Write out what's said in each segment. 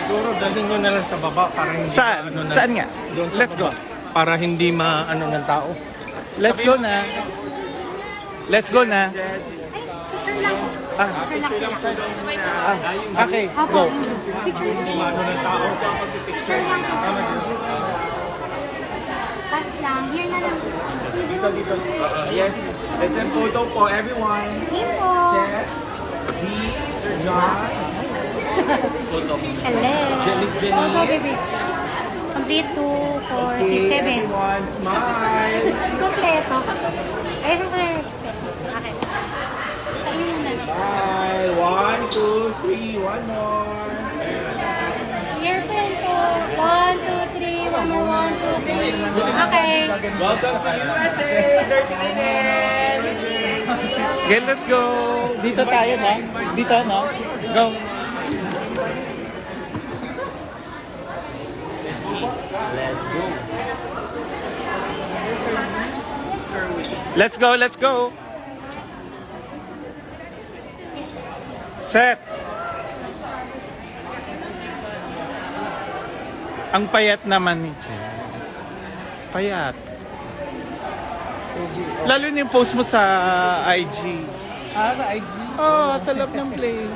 Siguro dalhin nyo na lang sa baba para hindi Saan? na, Saan nga? doon sa Let's go. baba. Para hindi maano ng tao. Let's go na. Let's go na. Picture lang. Ah, Picture lang sila. okay, Opo. go. Picture lang. Ano ng tao. Picture lang. Pass lang. Here na lang. Yes. Let's send photo po, everyone. Here po. D, Sir John. Hello. Miss Jenny. Opo, baby. Complete 2, 4, 6, 7. Everyone, smile. Kompleto. Ay, sa sir. Okay. Sabi mo na. Smile. 1, 2, 3. One more. Here po. 1, 2, 3. 1 more. 1, 2, 3. Okay. Welcome to USA. 30 minutes. Okay, let's go. Dito tayo na. Dito, no? Go. Let's go, let's go. Set. Ang payat naman ni Che. Payat. Lalo na yung post mo sa IG. Ah, sa IG. Oh, sa loob ng play.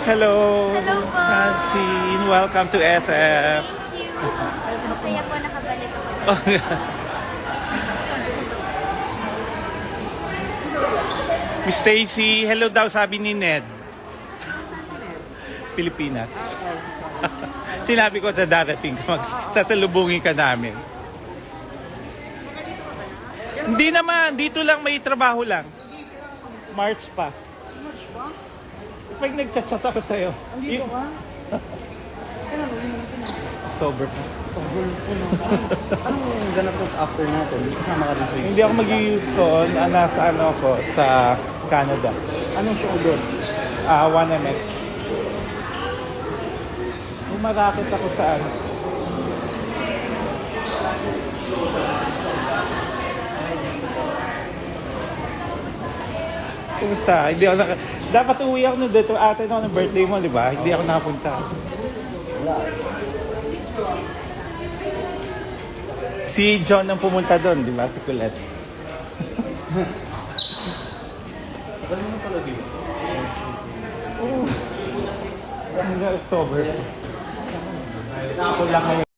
Hello. Hello po. Francine, welcome to SF. Thank you. Masaya po nakabalik ako. Miss Stacy, hello daw sabi ni Ned. Pilipinas. Sinabi ko sa darating, sasalubungin ka namin. Hindi naman, dito lang may trabaho lang. March pa. Pag nagchat-chat ako sa'yo. Andito ka? Kailan mo yun? October pa. Anong ganap ng after natin? Kasama ka din sa Hindi ako mag-Houston, nasa ano ako, sa Canada. Anong show doon? 1MX. Umarakit ako sa ano. Kumusta? Hindi ako Dapat uwi ako nung dito. Ate ako ng birthday mo, di ba? Hindi ako nakapunta. Si John ang pumunta doon, di ba? Si Colette. Ano mo pala dito? Hanggang October. Ako lang ngayon.